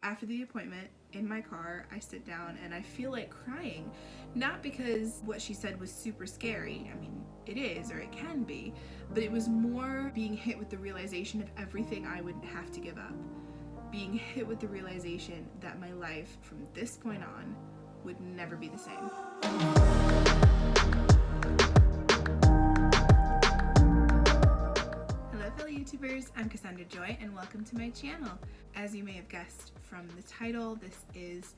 After the appointment, in my car, I sit down and I feel like crying. Not because what she said was super scary. I mean, it is, or it can be, but it was more being hit with the realization of everything I would have to give up. Being hit with the realization that my life from this point on would never be the same. Hello fellow YouTubers, I'm Cassandra Joy and welcome to my channel. As you may have guessed from the title, this is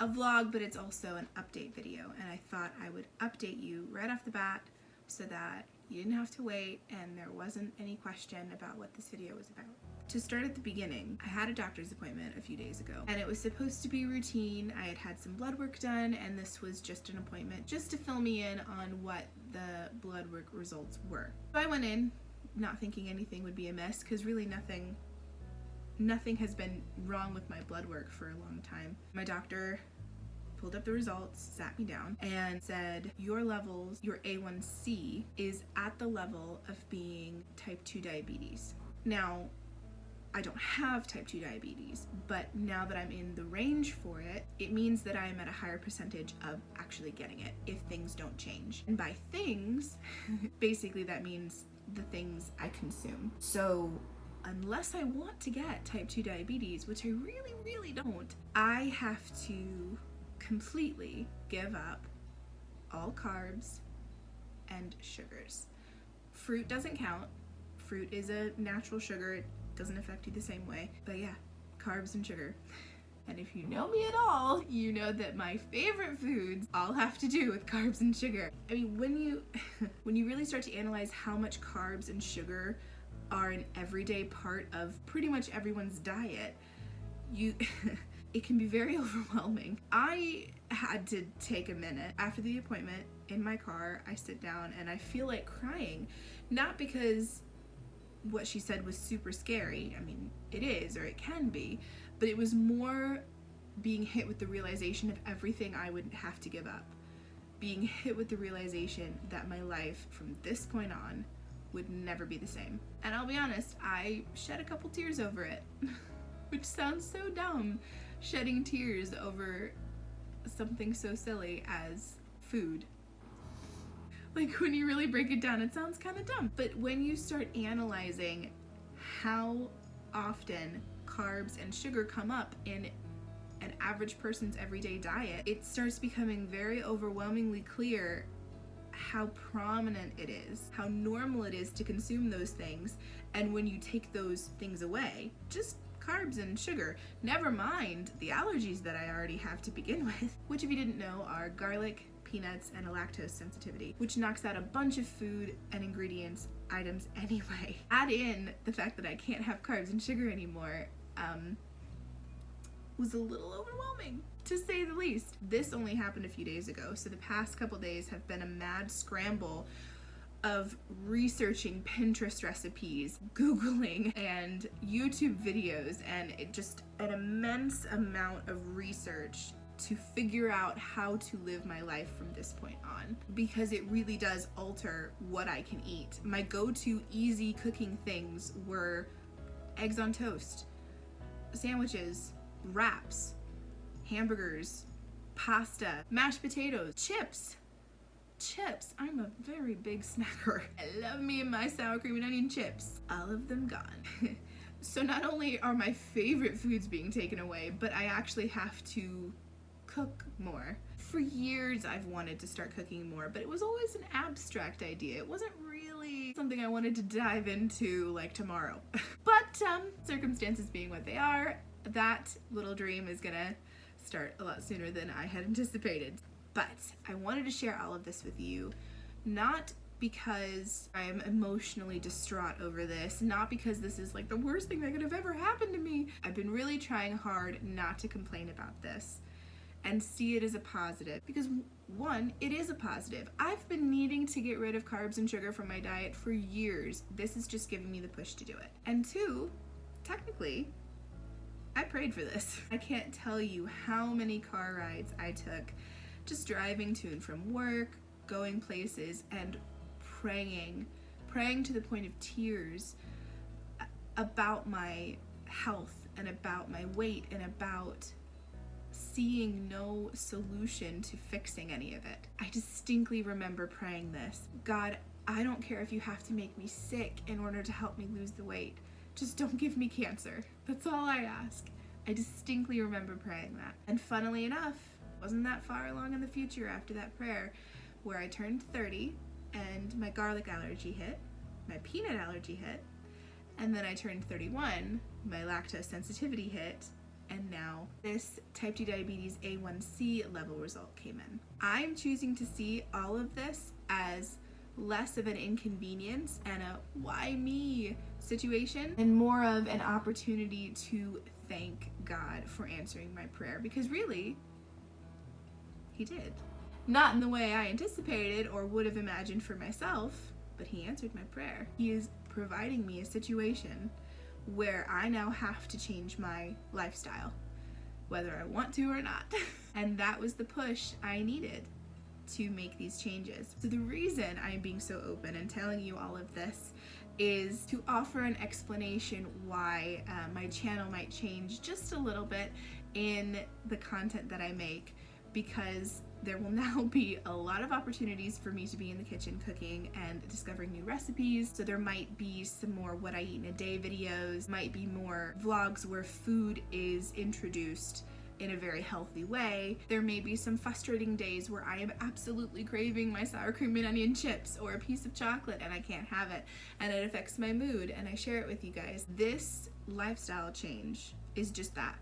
a vlog, but it's also an update video, and I thought I would update you right off the bat so that you didn't have to wait and there wasn't any question about what this video was about. To start at the beginning, I had a doctor's appointment a few days ago and it was supposed to be routine. I had had some blood work done and this was just an appointment just to fill me in on what the blood work results were. So I went in not thinking anything would be amiss because really nothing has been wrong with my blood work for a long time. My doctor pulled up the results, sat me down, and said, your levels, your A1C is at the level of being type 2 diabetes. Now, I don't have type 2 diabetes, but now that I'm in the range for it, it means that I'm at a higher percentage of actually getting it if things don't change. And by things, basically that means the things I consume. So unless I want to get type 2 diabetes, which I really don't, I have to completely give up all carbs and sugars. Fruit doesn't count. Fruit is a natural sugar. It doesn't affect you the same way. But yeah, carbs and sugar. And if you know me at all, you know that my favorite foods all have to do with carbs and sugar. I mean, when you really start to analyze how much carbs and sugar are an everyday part of pretty much everyone's diet, it can be very overwhelming. I had to take a minute. After the appointment, in my car, I sit down and I feel like crying. Not because what she said was super scary. I mean, it is, or it can be, but it was more being hit with the realization of everything I would have to give up. Being hit with the realization that my life from this point on would never be the same. And I'll be honest, I shed a couple tears over it, which sounds so dumb, shedding tears over something so silly as food. Like, when you really break it down, it sounds kind of dumb. But when you start analyzing how often carbs and sugar come up in an average person's everyday diet, it starts becoming very overwhelmingly clear how prominent it is, how normal it is to consume those things. And when you take those things away, just carbs and sugar, never mind the allergies that I already have to begin with, which if you didn't know are garlic, peanuts, and a lactose sensitivity, which knocks out a bunch of food and ingredients items anyway. Add in the fact that I can't have carbs and sugar anymore, was a little overwhelming, to say the least. This only happened a few days ago, so the past couple days have been a mad scramble of researching Pinterest recipes, Googling, and YouTube videos, and just an immense amount of research to figure out how to live my life from this point on, because it really does alter what I can eat. My go-to easy cooking things were eggs on toast, sandwiches, wraps, hamburgers, pasta, mashed potatoes, chips. I'm a very big snacker. I love me and my sour cream and onion chips. All of them gone. So not only are my favorite foods being taken away, but I actually have to cook more. For years I've wanted to start cooking more, but it was always an abstract idea. It wasn't really something I wanted to dive into like tomorrow. But circumstances being what they are, that little dream is gonna start a lot sooner than I had anticipated. But I wanted to share all of this with you, not because I am emotionally distraught over this, not because this is like the worst thing that could have ever happened to me. I've been really trying hard not to complain about this and see it as a positive, because one, it is a positive. I've been needing to get rid of carbs and sugar from my diet for years. This is just giving me the push to do it. And two, technically, I prayed for this. I can't tell you how many car rides I took just driving to and from work, going places, and praying to the point of tears about my health and about my weight and about seeing no solution to fixing any of it. I distinctly remember praying this: God, I don't care if you have to make me sick in order to help me lose the weight. Just don't give me cancer. That's all I ask. I distinctly remember praying that. And funnily enough, wasn't that far along in the future after that prayer where I turned 30 and my garlic allergy hit, my peanut allergy hit, and then I turned 31, my lactose sensitivity hit, and now this type 2 diabetes A1C level result came in. I'm choosing to see all of this as less of an inconvenience and a why me situation, and more of an opportunity to thank God for answering my prayer, because really, he did. Not in the way I anticipated or would have imagined for myself, but he answered my prayer. He is providing me a situation where I now have to change my lifestyle, whether I want to or not. And that was the push I needed to make these changes. So the reason I'm being so open and telling you all of this is to offer an explanation why my channel might change just a little bit in the content that I make, because there will now be a lot of opportunities for me to be in the kitchen cooking and discovering new recipes. So there might be some more what I eat in a day videos, might be more vlogs where food is introduced in a very healthy way. There may be some frustrating days where I am absolutely craving my sour cream and onion chips or a piece of chocolate and I can't have it, and it affects my mood, and I share it with you guys. This lifestyle change is just that,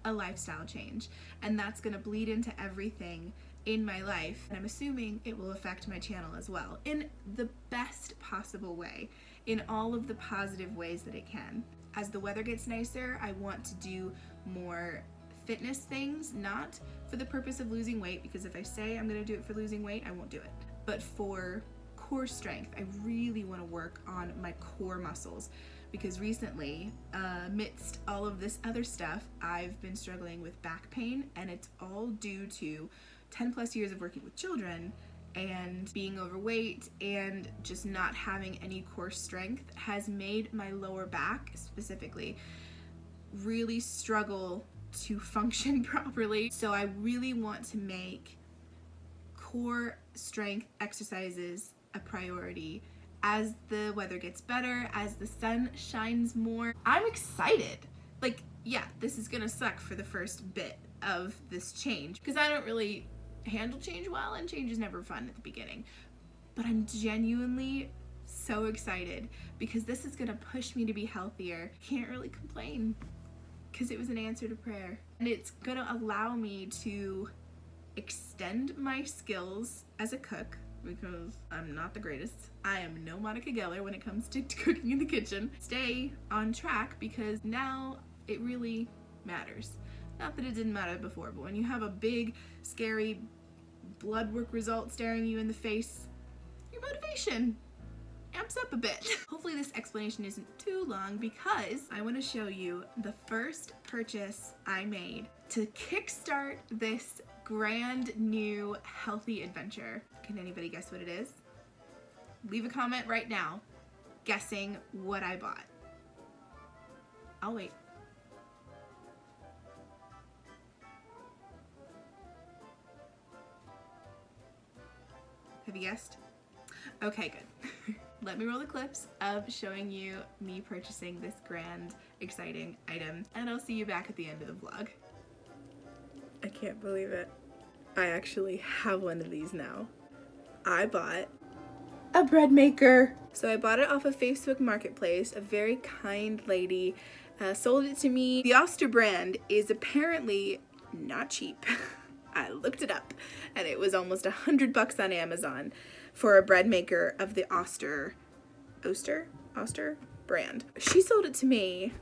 a lifestyle change, and that's gonna bleed into everything in my life, and I'm assuming it will affect my channel as well in the best possible way, in all of the positive ways that it can. As the weather gets nicer, I want to do more fitness things, not for the purpose of losing weight, because if I say I'm gonna do it for losing weight, I won't do it, but for core strength. I really want to work on my core muscles, because recently, amidst all of this other stuff, I've been struggling with back pain, and it's all due to 10 plus years of working with children and being overweight and just not having any core strength has made my lower back specifically really struggle to function properly. So I really want to make core strength exercises a priority as the weather gets better, as the sun shines more. I'm excited. Like, yeah, this is gonna suck for the first bit of this change because I don't really handle change well, and change is never fun at the beginning. But I'm genuinely so excited because this is gonna push me to be healthier. Can't really complain because it was an answer to prayer. And it's gonna allow me to extend my skills as a cook, because I'm not the greatest. I am no Monica Geller when it comes to cooking in the kitchen. Stay on track because now it really matters. Not that it didn't matter before, but when you have a big, scary blood work result staring you in the face, your motivation amps up a bit. Hopefully this explanation isn't too long because I want to show you the first purchase I made to kickstart this grand new healthy adventure. Can anybody guess what it is? Leave a comment right now guessing what I bought. I'll wait. Have you guessed? Okay, good. Let me roll the clips of showing you me purchasing this grand, exciting item, and I'll see you back at the end of the vlog. I can't believe it. I actually have one of these now. I bought a bread maker. So I bought it off of Facebook Marketplace. A very kind lady sold it to me. The Oster brand is apparently not cheap. I looked it up and it was almost $100 on Amazon for a bread maker of the Oster brand. She sold it to me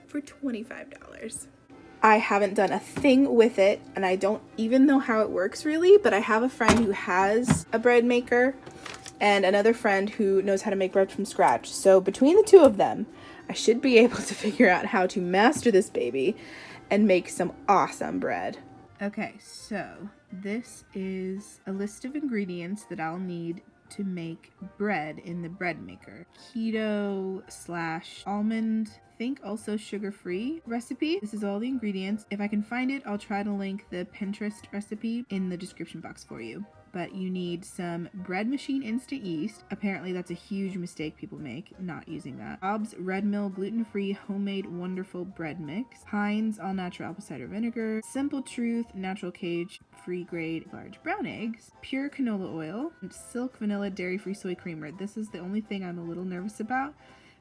for $25. I haven't done a thing with it and I don't even know how it works really, but I have a friend who has a bread maker and another friend who knows how to make bread from scratch. So between the two of them, I should be able to figure out how to master this baby and make some awesome bread. Okay, so this is a list of ingredients that I'll need to make bread in the bread maker. Keto/almond, I think also sugar-free recipe. This is all the ingredients. If I can find it, I'll try to link the Pinterest recipe in the description box for you. But you need some bread machine instant yeast. Apparently that's a huge mistake people make, not using that. Bob's Red Mill gluten-free homemade wonderful bread mix. Heinz all natural apple cider vinegar. Simple Truth natural cage free grade large brown eggs. Pure canola oil. And Silk vanilla dairy-free soy creamer. This is the only thing I'm a little nervous about,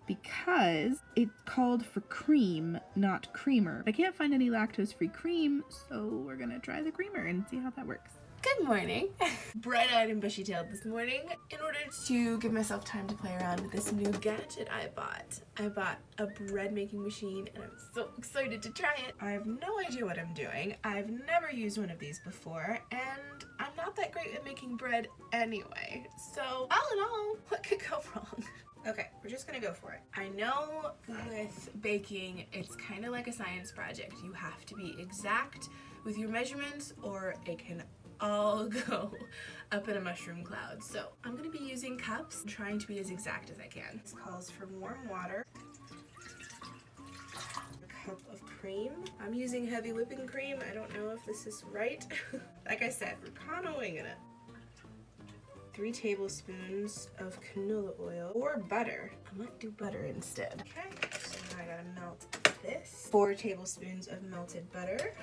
because it called for cream, not creamer. I can't find any lactose-free cream, so we're gonna try the creamer and see how that works. Good morning. Bright-eyed and bushy-tailed this morning. In order to give myself time to play around with this new gadget I bought a bread making machine, and I'm so excited to try it. I have no idea what I'm doing. I've never used one of these before, and I'm not that great at making bread anyway. So all in all, what could go wrong? Okay, we're just gonna go for it. I know with baking, it's kind of like a science project. You have to be exact with your measurements or it can all go up in a mushroom cloud. So I'm gonna be using cups, trying to be as exact as I can. This calls for warm water, a cup of cream. I'm using heavy whipping cream. I don't know if this is right. Like I said, we're kind of winging it. 3 tablespoons of canola oil or butter. I might do butter instead. Okay, so now I gotta melt this. 4 tablespoons of melted butter.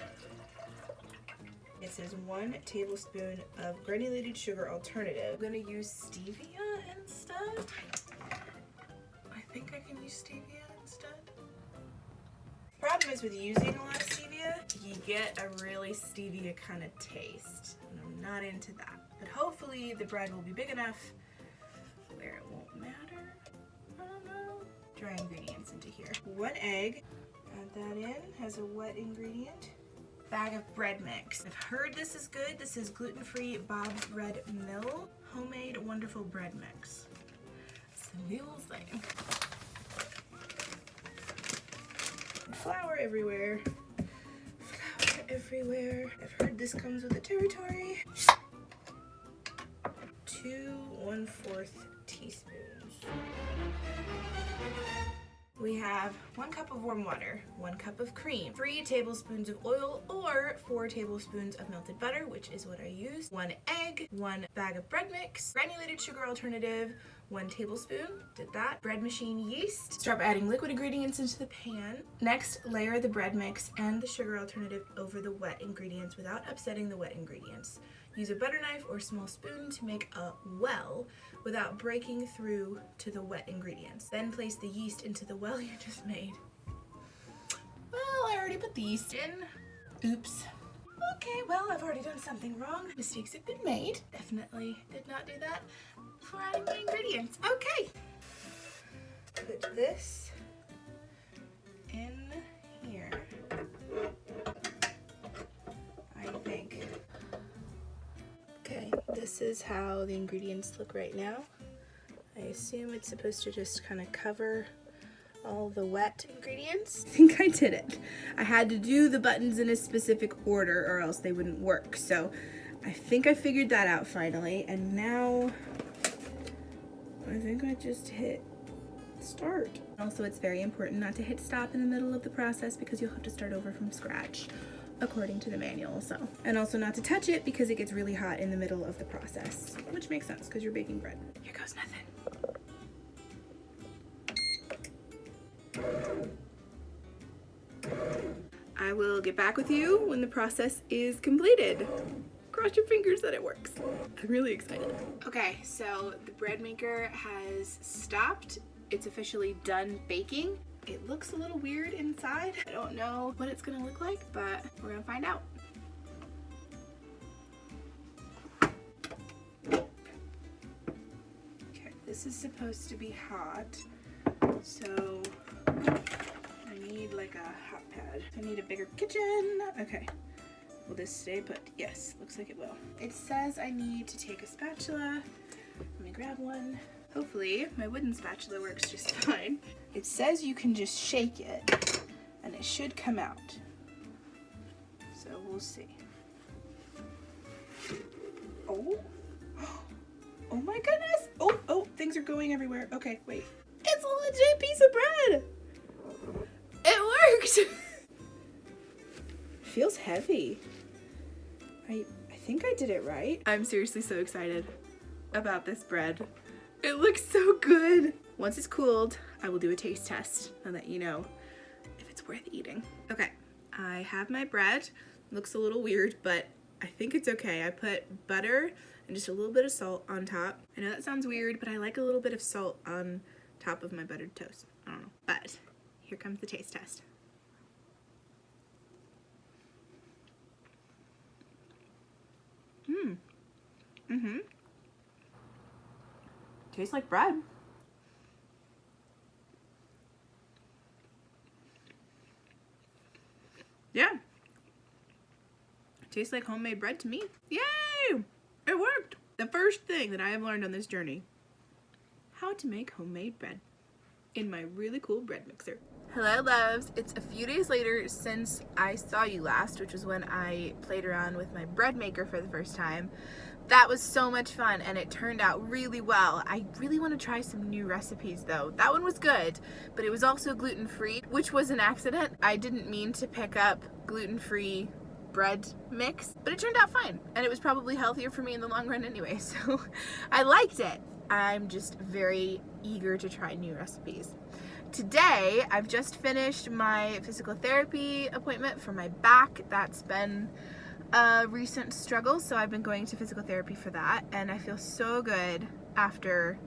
It says 1 tablespoon of granulated sugar alternative. I'm gonna use stevia instead. I think I can use stevia instead. Problem is with using a lot of stevia, you get a really stevia kind of taste, and I'm not into that. But hopefully the bread will be big enough where it won't matter. I don't know. Dry ingredients into here. 1 egg. Add that in as a wet ingredient. Bag of bread mix. I've heard this is good. This is gluten-free Bob's Red Mill homemade wonderful bread mix. So we will see. Flour everywhere. Flour everywhere. I've heard this comes with the territory. 2 1/4 teaspoons. We have 1 cup of warm water, 1 cup of cream, 3 tablespoons of oil or 4 tablespoons of melted butter, which is what I use, 1 egg, 1 bag of bread mix, granulated sugar alternative, 1 tablespoon, did that, bread machine yeast. Start by adding liquid ingredients into the pan. Next, layer the bread mix and the sugar alternative over the wet ingredients without upsetting the wet ingredients. Use a butter knife or small spoon to make a well without breaking through to the wet ingredients. Then place the yeast into the well you just made. Well, I already put the yeast in. Oops. Okay, well, I've already done something wrong. Mistakes have been made. Definitely did not do that before adding my ingredients. Okay. Put this in here. I think. Okay, this is how the ingredients look right now. I assume it's supposed to just kind of cover all the wet ingredients. I think I did it. I had to do the buttons in a specific order or else they wouldn't work. So I think I figured that out finally. And now I think I just hit start. Also, it's very important not to hit stop in the middle of the process because you'll have to start over from scratch, according to the manual. So, and also not to touch it because it gets really hot in the middle of the process, which makes sense because you're baking bread. Here goes nothing. I will get back with you when the process is completed. Cross your fingers that it works. I'm really excited. Okay, so the bread maker has stopped. It's officially done baking. It looks a little weird inside. I don't know what it's gonna look like, but we're gonna find out. Okay, this is supposed to be hot, so I need like a hot pad. I need a bigger kitchen. Okay, will this stay put? Yes, looks like it will. It says I need to take a spatula. Let me grab one. Hopefully my wooden spatula works just fine. It says you can just shake it and it should come out. So we'll see. Oh, Oh my goodness. Oh, things are going everywhere. Okay, wait. It's a legit piece of bread. It worked. Feels heavy. I think I did it right. I'm seriously so excited about this bread. It looks so good. Once it's cooled, I will do a taste test and let you know if it's worth eating. Okay, I have my bread. Looks a little weird, but I think it's okay. I put butter and just a little bit of salt on top. I know that sounds weird, but I like a little bit of salt on top of my buttered toast. I don't know, but here comes the taste test. Tastes like bread. Yeah. Tastes like homemade bread to me. Yay! It worked! The first thing that I have learned on this journey, how to make homemade bread in my really cool bread mixer. Hello loves, it's a few days later since I saw you last, which was when I played around with my bread maker for the first time. That was so much fun and it turned out really well. I really want to try some new recipes though. That one was good, but it was also gluten-free, which was an accident. I didn't mean to pick up gluten-free bread mix, but it turned out fine. And it was probably healthier for me in the long run anyway, so I liked it. I'm just very eager to try new recipes. Today, I've just finished my physical therapy appointment for my back. That's been a recent struggle, so I've been going to physical therapy for that, and I feel so good after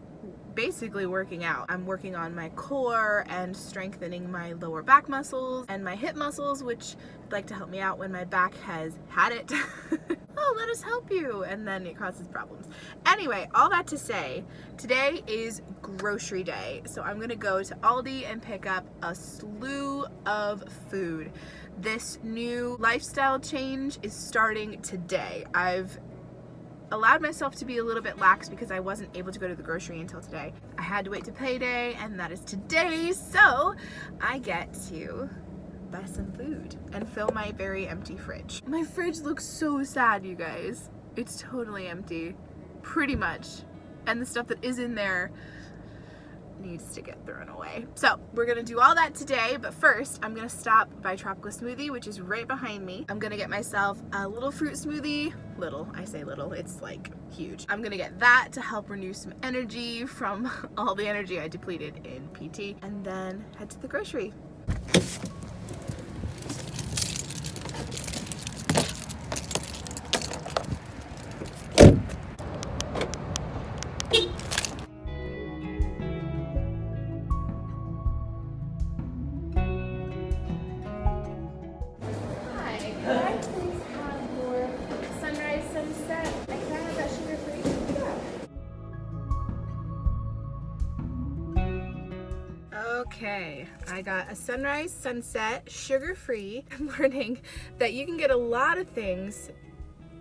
basically working out. I'm working on my core and strengthening my lower back muscles and my hip muscles, which would like to help me out when my back has had it. Oh, let us help you, and then it causes problems. Anyway, all that to say, today is grocery day, so I'm gonna go to Aldi and pick up a slew of food. This new lifestyle change is starting today. I've allowed myself to be a little bit lax because I wasn't able to go to the grocery until today. I had to wait to payday, and that is today, so I get to buy some food and fill my very empty fridge. My fridge looks so sad, you guys. It's totally empty, pretty much. And the stuff that is in there needs to get thrown away. So we're gonna do all that today, but first I'm gonna stop by Tropical Smoothie, which is right behind me. I'm gonna get myself a little fruit smoothie. Little, I say little, it's like huge. I'm gonna get that to help renew some energy from all the energy I depleted in PT, and then head to the grocery. Okay, I got a sunrise sunset, sugar-free. I'm learning that you can get a lot of things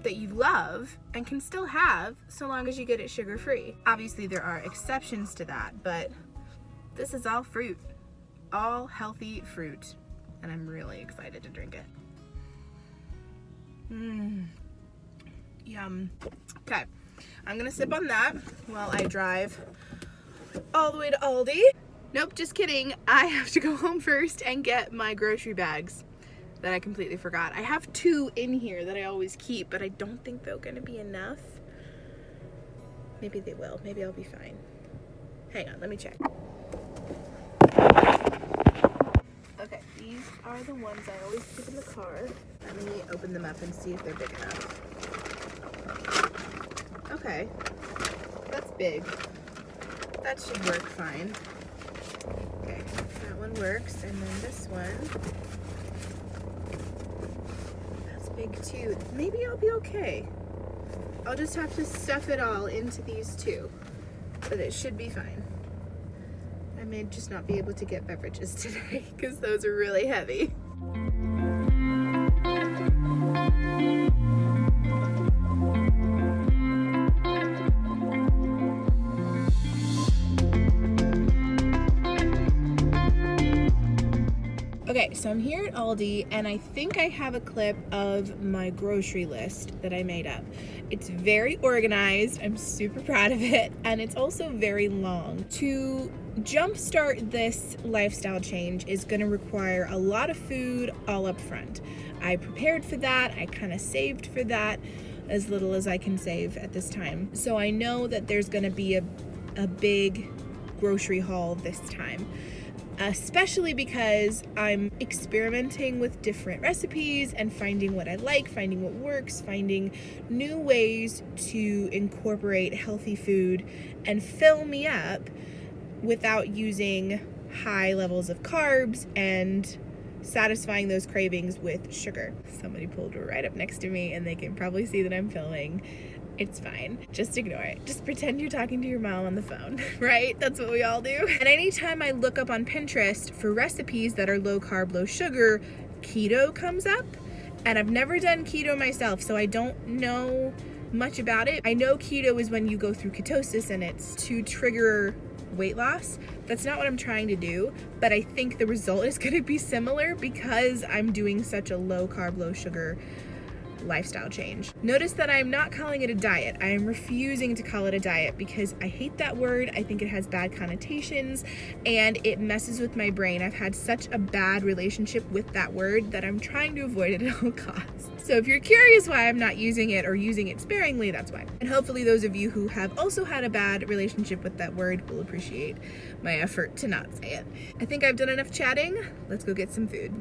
that you love and can still have so long as you get it sugar-free. Obviously there are exceptions to that, but this is all fruit, all healthy fruit, and I'm really excited to drink it. Yum. Okay, I'm gonna sip on that while I drive all the way to Aldi. Nope, just kidding. I have to go home first and get my grocery bags that I completely forgot. I have 2 in here that I always keep, but I don't think they're gonna be enough. Maybe they will. Maybe I'll be fine. Hang on, let me check. Okay, these are the ones I always keep in the car. Let me open them up and see if they're big enough. Okay, that's big. That should work fine. Okay, that one works, and then this one, that's big too. Maybe I'll be okay. I'll just have to stuff it all into these 2, but it should be fine. I may just not be able to get beverages today because those are really heavy. Okay, So I'm here at Aldi, and I think I have a clip of my grocery list that I made up. It's very organized, I'm super proud of it, and it's also very long. To jumpstart this lifestyle change is going to require a lot of food all up front. I prepared for that, I kind of saved for that, as little as I can save at this time. So I know that there's going to be a big grocery haul this time. Especially because I'm experimenting with different recipes and finding what I like, finding what works, finding new ways to incorporate healthy food and fill me up without using high levels of carbs and satisfying those cravings with sugar. Somebody pulled right up next to me and they can probably see that I'm filming. It's fine. Just ignore it. Just pretend you're talking to your mom on the phone, right? That's what we all do. And anytime I look up on Pinterest for recipes that are low carb, low sugar, keto comes up. And I've never done keto myself, so I don't know much about it. I know keto is when you go through ketosis and it's to trigger weight loss. That's not what I'm trying to do, but I think the result is going to be similar because I'm doing such a low carb, low sugar lifestyle change. Notice that I'm not calling it a diet. I am refusing to call it a diet because I hate that word. I think it has bad connotations and it messes with my brain. I've had such a bad relationship with that word that I'm trying to avoid it at all costs. So if you're curious why I'm not using it or using it sparingly, that's why. And hopefully those of you who have also had a bad relationship with that word will appreciate my effort to not say it. I think I've done enough chatting. Let's go get some food.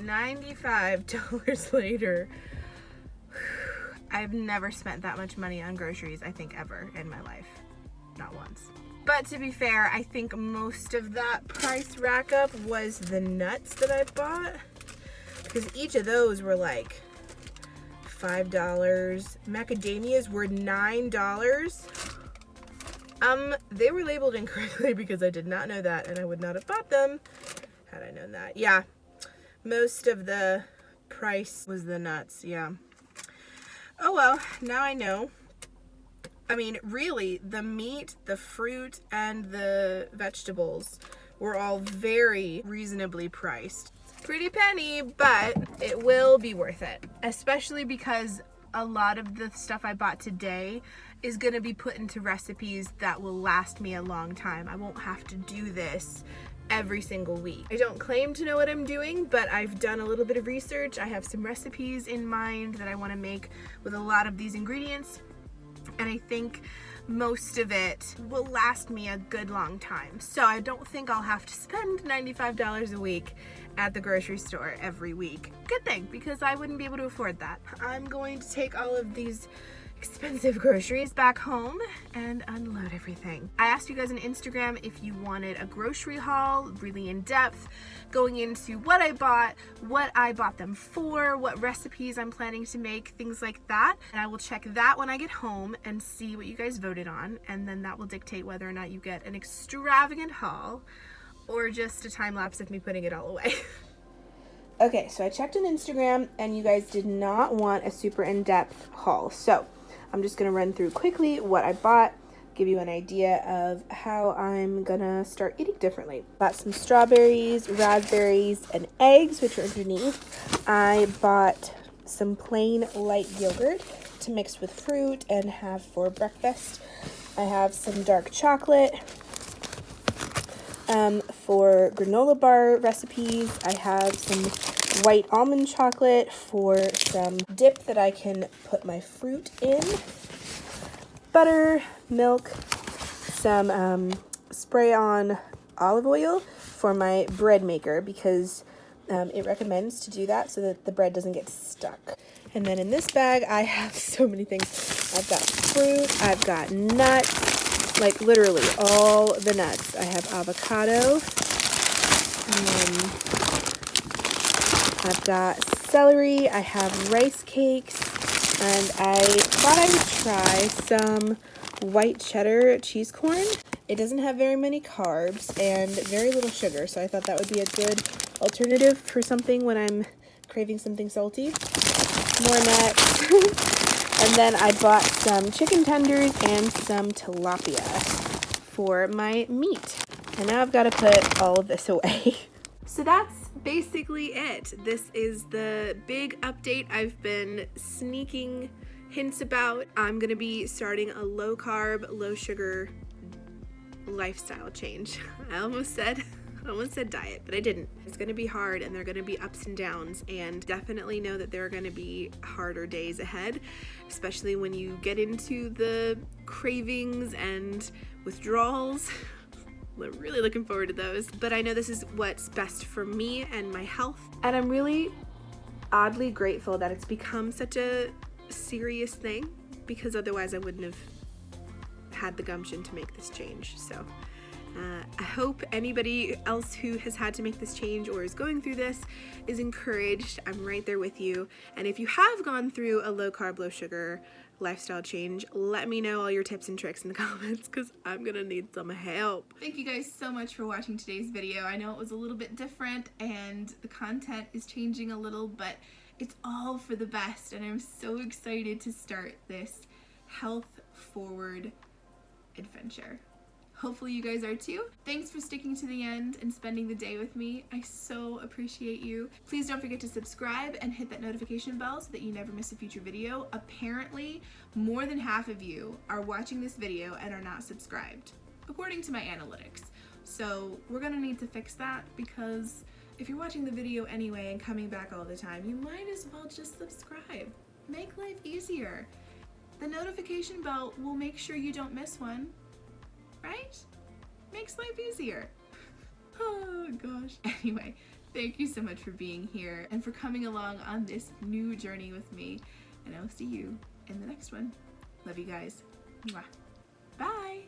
$95 later. I've never spent that much money on groceries, I think, ever in my life. Not once. But to be fair, I think most of that price rack up was the nuts that I bought, because each of those were like $5. Macadamias were $9. They were labeled incorrectly because I did not know that, and I would not have bought them had I known that. Yeah. Most of the price was the nuts, yeah. Oh well, now I know. I mean, really, the meat, the fruit, and the vegetables were all very reasonably priced. Pretty penny, but it will be worth it. Especially because a lot of the stuff I bought today is going to be put into recipes that will last me a long time. I won't have to do this every single week. I don't claim to know what I'm doing, but I've done a little bit of research. I have some recipes in mind that I want to make with a lot of these ingredients, and I think most of it will last me a good long time. So I don't think I'll have to spend $95 a week at the grocery store every week. Good thing, because I wouldn't be able to afford that. I'm going to take all of these expensive groceries back home and unload everything. I asked you guys on Instagram if you wanted a grocery haul, really in depth, going into what I bought them for, what recipes I'm planning to make, things like that. And I will check that when I get home and see what you guys voted on, and then that will dictate whether or not you get an extravagant haul or just a time lapse of me putting it all away. Okay, so I checked on Instagram and you guys did not want a super in-depth haul. So I'm just going to run through quickly what I bought, give you an idea of how I'm going to start eating differently. Bought some strawberries, raspberries, and eggs, which are underneath. I bought some plain light yogurt to mix with fruit and have for breakfast. I have some dark chocolate for granola bar recipes. I have some white almond chocolate for some dip that I can put my fruit in. butter, milk, some spray-on olive oil for my bread maker because it recommends to do that so that the bread doesn't get stuck. And then in this bag, I have so many things. I've got fruit, I've got nuts, like literally all the nuts. I have avocado, I've got celery, I have rice cakes, and I thought I would try some white cheddar cheese corn. It doesn't have very many carbs and very little sugar, so I thought that would be a good alternative for something when I'm craving something salty. More nuts. And then I bought some chicken tenders and some tilapia for my meat. And now I've got to put all of this away. So that's basically it. This is the big update I've been sneaking hints about. I'm going to be starting a low carb, low sugar lifestyle change. I almost said diet, but I didn't. It's going to be hard and there are going to be ups and downs, and definitely know that there are going to be harder days ahead, especially when you get into the cravings and withdrawals. I'm really looking forward to those, but I know this is what's best for me and my health, and I'm really oddly grateful that it's become such a serious thing, because otherwise I wouldn't have had the gumption to make this change. So I hope anybody else who has had to make this change or is going through this is encouraged. I'm right there with you. And if you have gone through a low carb, low sugar lifestyle change, let me know all your tips and tricks in the comments, because I'm gonna need some help. Thank you guys so much for watching today's video. I know it was a little bit different and the content is changing a little, but it's all for the best, and I'm so excited to start this health forward adventure. Hopefully you guys are too. Thanks for sticking to the end and spending the day with me. I so appreciate you. Please don't forget to subscribe and hit that notification bell so that you never miss a future video. Apparently, more than half of you are watching this video and are not subscribed, according to my analytics. So we're gonna need to fix that, because if you're watching the video anyway and coming back all the time, you might as well just subscribe. Make life easier. The notification bell will make sure you don't miss one. Right? Makes life easier. Oh gosh. Anyway, thank you so much for being here and for coming along on this new journey with me. And I'll see you in the next one. Love you guys. Mwah. Bye.